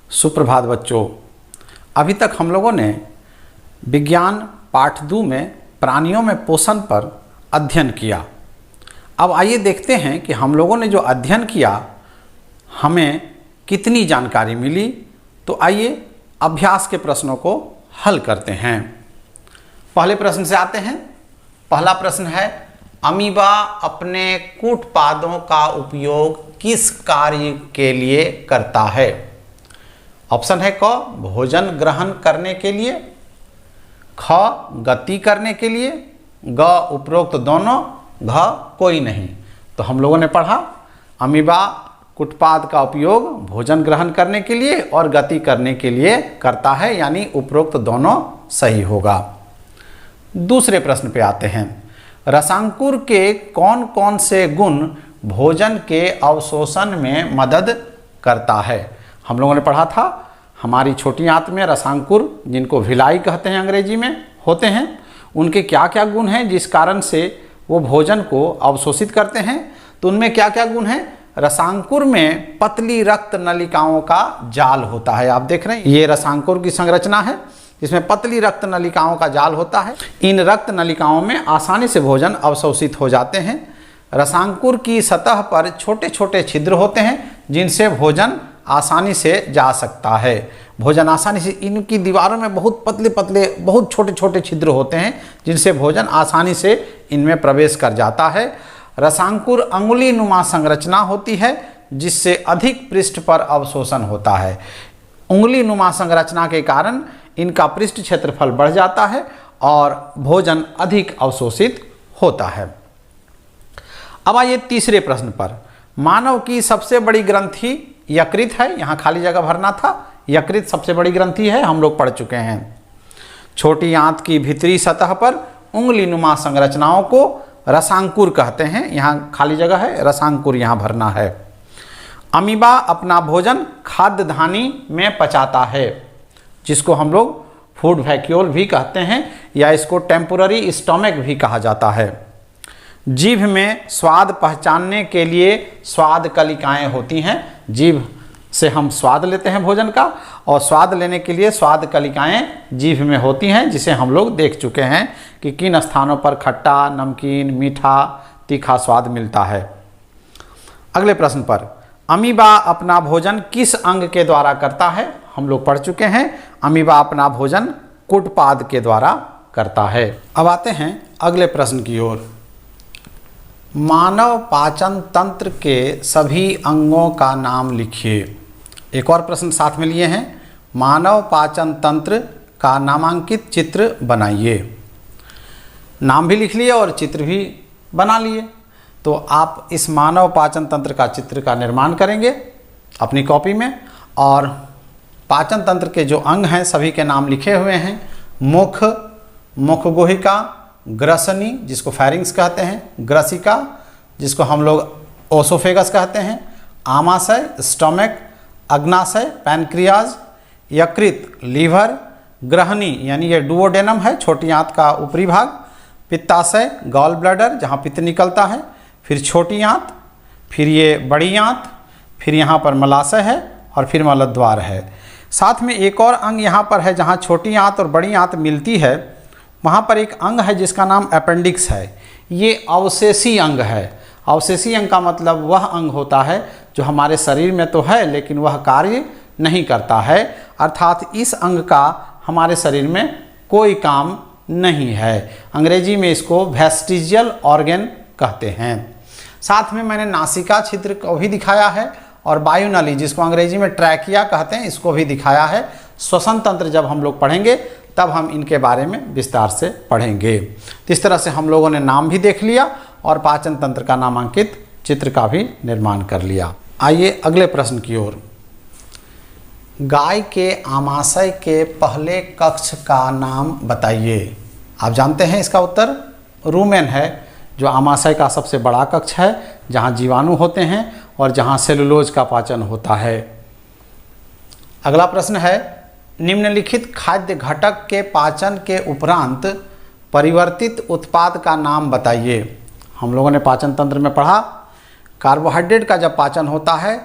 सुप्रभात बच्चों। अभी तक हम लोगों ने विज्ञान पाठ 2 में प्राणियों में पोषण पर अध्ययन किया। अब आइए देखते हैं कि हम लोगों ने जो अध्ययन किया हमें कितनी जानकारी मिली। तो आइए अभ्यास के प्रश्नों को हल करते हैं। पहले प्रश्न से आते हैं। पहला प्रश्न है, अमीबा अपने कूटपादों का उपयोग किस कार्य के लिए करता है? ऑप्शन है क, भोजन ग्रहण करने के लिए, ख, गति करने के लिए, ग, उपरोक्त दोनों, घ, कोई नहीं। तो हम लोगों ने पढ़ा अमीबा कूटपाद का उपयोग भोजन ग्रहण करने के लिए और गति करने के लिए करता है, यानी उपरोक्त दोनों सही होगा। दूसरे प्रश्न पे आते हैं। रसांकुर के कौन कौन से गुण भोजन के अवशोषण में मदद करता है? हम लोगों ने पढ़ा था हमारी छोटी आंत में रसांकुर, जिनको विलाई कहते हैं अंग्रेजी में, होते हैं। उनके क्या क्या गुण हैं जिस कारण से वो भोजन को अवशोषित करते हैं? तो उनमें क्या क्या गुण हैं? रसांकुर में पतली रक्त नलिकाओं का जाल होता है। आप देख रहे हैं ये रसांकुर की संरचना है, जिसमें पतली रक्त नलिकाओं का जाल होता है। इन रक्त नलिकाओं में आसानी से भोजन अवशोषित हो जाते हैं। रसांकुर की सतह पर छोटे छोटे छिद्र होते हैं जिनसे भोजन आसानी से जा सकता है। भोजन आसानी से, इनकी दीवारों में बहुत पतले पतले बहुत छोटे छोटे छिद्र होते हैं जिनसे भोजन आसानी से इनमें प्रवेश कर जाता है। रसांकुर अंगुली नुमा संरचना होती है जिससे अधिक पृष्ठ पर अवशोषण होता है। उंगली नुमा संरचना के कारण इनका पृष्ठ क्षेत्रफल बढ़ जाता है और भोजन अधिक अवशोषित होता है। अब आइए तीसरे प्रश्न पर। मानव की सबसे बड़ी ग्रंथि यकृत है। यहाँ खाली जगह भरना था। यकृत सबसे बड़ी ग्रंथि है, हम लोग पढ़ चुके हैं। छोटी आंत की भीतरी सतह पर उंगली नुमा संरचनाओं को रसांकुर कहते हैं। यहाँ खाली जगह है, रसांकुर यहाँ भरना है। अमीबा अपना भोजन खाद्य धानी में पचाता है, जिसको हम लोग फूड वैक्यूल भी कहते हैं, या इसको टेम्पोररी स्टोमक भी कहा जाता है। जीभ में स्वाद पहचानने के लिए स्वाद कलिकाएं होती हैं। जीभ से हम स्वाद लेते हैं भोजन का, और स्वाद लेने के लिए स्वाद कलिकाएं जीभ में होती हैं, जिसे हम लोग देख चुके हैं कि किन स्थानों पर खट्टा, नमकीन, मीठा, तीखा स्वाद मिलता है। अगले प्रश्न पर, अमीबा अपना भोजन किस अंग के द्वारा करता है? हम लोग पढ़ चुके हैं अमीबा अपना भोजन कूटपाद के द्वारा करता है। अब आते हैं अगले प्रश्न की ओर। मानव पाचन तंत्र के सभी अंगों का नाम लिखिए। एक और प्रश्न साथ में लिए हैं। मानव पाचन तंत्र का नामांकित चित्र बनाइए। नाम भी लिख लिए और चित्र भी बना लिए। तो आप इस मानव पाचन तंत्र का चित्र का निर्माण करेंगे अपनी कॉपी में, और पाचन तंत्र के जो अंग हैं सभी के नाम लिखे हुए हैं। मुख, मुखगुहिका, ग्रसनी जिसको फैरिंग्स कहते हैं, ग्रसिका जिसको हम लोग ओसोफेगस कहते हैं, आमाशय स्टोमक, अग्नाशय पैनक्रियाज, यकृत लीवर, ग्रहणी यानी ये डुओडेनम है छोटी आंत का ऊपरी भाग, पित्ताशय गॉल ब्लैडर जहाँ पित्त निकलता है, फिर छोटी आंत, फिर ये बड़ी आंत, फिर यहाँ पर मलाशय है और फिर मलद्वार है। साथ में एक और अंग यहाँ पर है जहाँ छोटी आंत और बड़ी आंत मिलती है, वहाँ पर एक अंग है जिसका नाम अपेंडिक्स है। ये अवशेषी अंग है। अवशेषी अंग का मतलब वह अंग होता है जो हमारे शरीर में तो है लेकिन वह कार्य नहीं करता है, अर्थात इस अंग का हमारे शरीर में कोई काम नहीं है। अंग्रेजी में इसको वेस्टिजियल ऑर्गन कहते हैं। साथ में मैंने नासिका छिद्र को भी दिखाया है और वायुनली जिसको अंग्रेजी में ट्रैकिया कहते हैं इसको भी दिखाया है। श्वसन तंत्र जब हम लोग पढ़ेंगे तब हम इनके बारे में विस्तार से पढ़ेंगे। इस तरह से हम लोगों ने नाम भी देख लिया और पाचन तंत्र का नामांकित चित्र का भी निर्माण कर लिया। आइए अगले प्रश्न की ओर। गाय के आमाशय के पहले कक्ष का नाम बताइए। आप जानते हैं इसका उत्तर रूमेन है, जो आमाशय का सबसे बड़ा कक्ष है, जहाँ जीवाणु होते हैं और जहाँ सेलुलोज का पाचन होता है। अगला प्रश्न है, निम्नलिखित खाद्य घटक के पाचन के उपरांत परिवर्तित उत्पाद का नाम बताइए। हम लोगों ने पाचन तंत्र में पढ़ा कार्बोहाइड्रेट का जब पाचन होता है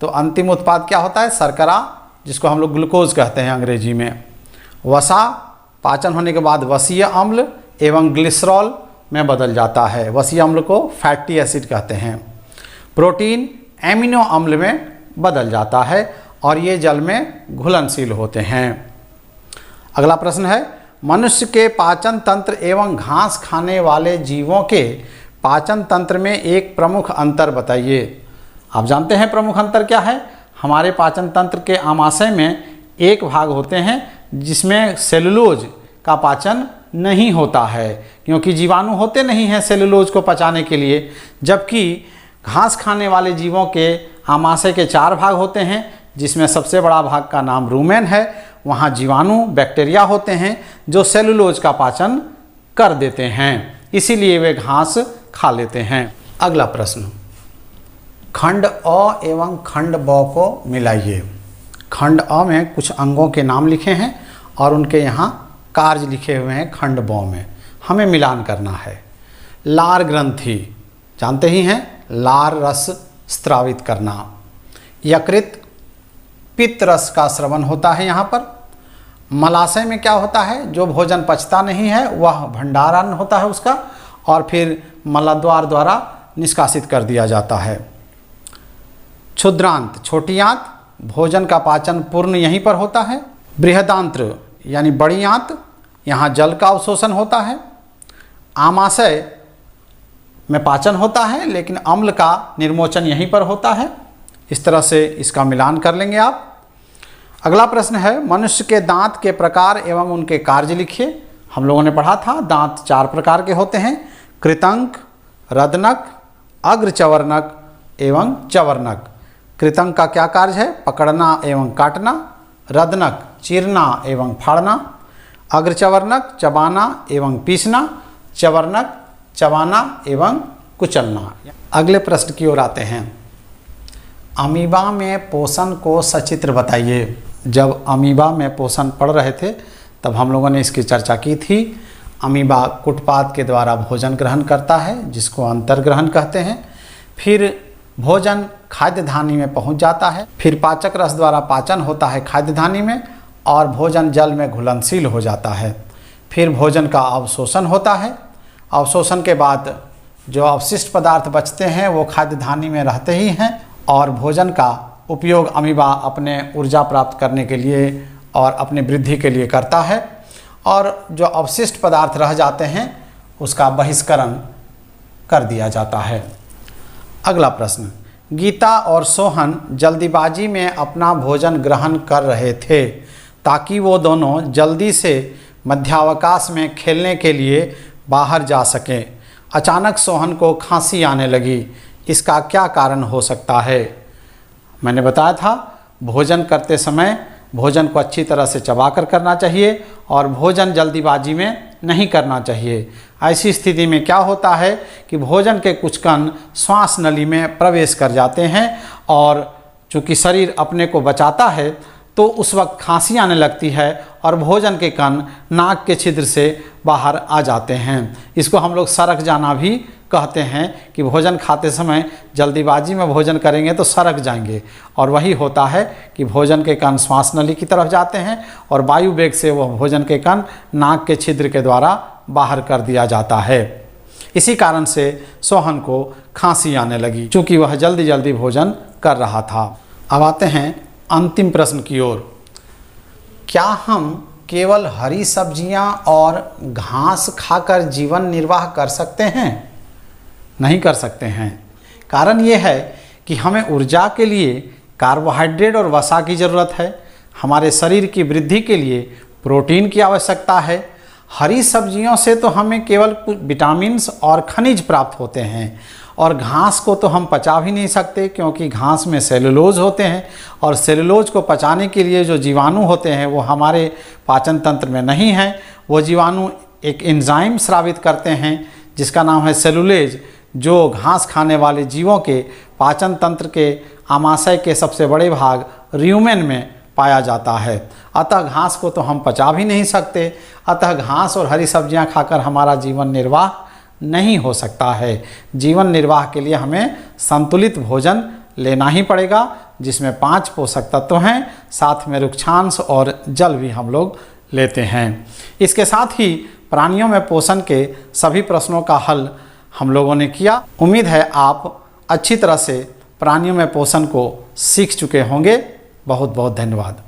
तो अंतिम उत्पाद क्या होता है? शर्करा जिसको हम लोग ग्लूकोज कहते हैं अंग्रेजी में। वसा पाचन होने के बाद वसीय अम्ल एवं ग्लिसरॉल में बदल जाता है। वसीय अम्ल को फैटी एसिड कहते हैं। प्रोटीन एमिनो अम्ल में बदल जाता है और ये जल में घुलनशील होते हैं। अगला प्रश्न है, मनुष्य के पाचन तंत्र एवं घास खाने वाले जीवों के पाचन तंत्र में एक प्रमुख अंतर बताइए। आप जानते हैं प्रमुख अंतर क्या है। हमारे पाचन तंत्र के आमाशय में एक भाग होते हैं जिसमें सेलुलोज का पाचन नहीं होता है, क्योंकि जीवाणु होते नहीं हैं सेलुलोज को पचाने के लिए। जबकि घास खाने वाले जीवों के आमाशय के 4 भाग होते हैं, जिसमें सबसे बड़ा भाग का नाम रूमेन है। वहाँ जीवाणु बैक्टीरिया होते हैं जो सेलुलोज का पाचन कर देते हैं, इसीलिए वे घास खा लेते हैं। अगला प्रश्न, खंड अ एवं खंड ब को मिलाइए। खंड अ में कुछ अंगों के नाम लिखे हैं और उनके यहाँ कार्य लिखे हुए हैं खंड ब में। हमें मिलान करना है। लार ग्रंथि जानते ही हैं, लार रस स्रावित करना। यकृत पित्त रस का स्रवण होता है यहाँ पर। मलाशय में क्या होता है, जो भोजन पचता नहीं है वह भंडारण होता है उसका, और फिर मलद्वार द्वारा निष्कासित कर दिया जाता है। क्षुद्रांत छोटी आंत, भोजन का पाचन पूर्ण यहीं पर होता है। बृहदांत्र यानी बड़ी आंत, यहाँ जल का अवशोषण होता है। आमाशय में पाचन होता है लेकिन अम्ल का निर्मोचन यहीं पर होता है। इस तरह से इसका मिलान कर लेंगे आप। अगला प्रश्न है, मनुष्य के दांत के प्रकार एवं उनके कार्य लिखिए। हम लोगों ने पढ़ा था दांत 4 प्रकार के होते हैं, कृतंक, रदनक, अग्रचवर्णक एवं चवर्णक। कृतंक का क्या कार्य है, पकड़ना एवं काटना। रदनक चीरना एवं फाड़ना। अग्रचवर्णक चबाना एवं पीसना। चवर्णक चबाना एवं कुचलना। अगले प्रश्न की ओर आते हैं। अमीबा में पोषण को सचित्र बताइए। जब अमीबा में पोषण पढ़ रहे थे तब हम लोगों ने इसकी चर्चा की थी। अमीबा कुटपाद के द्वारा भोजन ग्रहण करता है, जिसको अंतर्ग्रहण कहते हैं। फिर भोजन खाद्य धानी में पहुंच जाता है। फिर पाचक रस द्वारा पाचन होता है खाद्य धानी में, और भोजन जल में घुलनशील हो जाता है। फिर भोजन का अवशोषण होता है। अवशोषण के बाद जो अवशिष्ट पदार्थ बचते हैं वो खाद्य धानी में रहते ही हैं, और भोजन का उपयोग अमीबा अपने ऊर्जा प्राप्त करने के लिए और अपनी वृद्धि के लिए करता है, और जो अवशिष्ट पदार्थ रह जाते हैं उसका बहिष्करण कर दिया जाता है। अगला प्रश्न, गीता और सोहन जल्दीबाजी में अपना भोजन ग्रहण कर रहे थे ताकि वो दोनों जल्दी से मध्यावकाश में खेलने के लिए बाहर जा सकें। अचानक सोहन को खांसी आने लगी, इसका क्या कारण हो सकता है। मैंने बताया था भोजन करते समय भोजन को अच्छी तरह से चबाकर करना चाहिए और भोजन जल्दीबाजी में नहीं करना चाहिए। ऐसी स्थिति में क्या होता है कि भोजन के कुछ कण श्वास नली में प्रवेश कर जाते हैं, और चूँकि शरीर अपने को बचाता है तो उस वक्त खांसी आने लगती है और भोजन के कण नाक के छिद्र से बाहर आ जाते हैं। इसको हम लोग सरक जाना भी कहते हैं कि भोजन खाते समय जल्दीबाजी में भोजन करेंगे तो सरक जाएंगे, और वही होता है कि भोजन के कण श्वास नली की तरफ जाते हैं और वायु वेग से वह भोजन के कण नाक के छिद्र के द्वारा बाहर कर दिया जाता है। इसी कारण से सोहन को खांसी आने लगी, चूँकि वह जल्दी जल्दी भोजन कर रहा था। अब आते हैं अंतिम प्रश्न की ओर। क्या हम केवल हरी सब्जियां और घास खाकर जीवन निर्वाह कर सकते हैं? नहीं कर सकते हैं। कारण ये है कि हमें ऊर्जा के लिए कार्बोहाइड्रेट और वसा की ज़रूरत है। हमारे शरीर की वृद्धि के लिए प्रोटीन की आवश्यकता है। हरी सब्जियों से तो हमें केवल कुछ विटामिन्स और खनिज प्राप्त होते हैं, और घास को तो हम पचा भी नहीं सकते क्योंकि घास में सेलुलोज होते हैं, और सेलुलोज को पचाने के लिए जो जीवाणु होते हैं वो हमारे पाचन तंत्र में नहीं हैं। वो जीवाणु एक एंजाइम स्रावित करते हैं जिसका नाम है सेलुलेज, जो घास खाने वाले जीवों के पाचन तंत्र के आमाशय के सबसे बड़े भाग र्यूमेन में पाया जाता है। अतः घास को तो हम पचा भी नहीं सकते। अतः घास और हरी सब्जियां खाकर हमारा जीवन निर्वाह नहीं हो सकता है। जीवन निर्वाह के लिए हमें संतुलित भोजन लेना ही पड़ेगा, जिसमें 5 पोषक तत्व हैं, साथ में रुक्षांश और जल भी हम लोग लेते हैं। इसके साथ ही प्राणियों में पोषण के सभी प्रश्नों का हल हम लोगों ने किया। उम्मीद है आप अच्छी तरह से प्राणियों में पोषण को सीख चुके होंगे। बहुत बहुत धन्यवाद।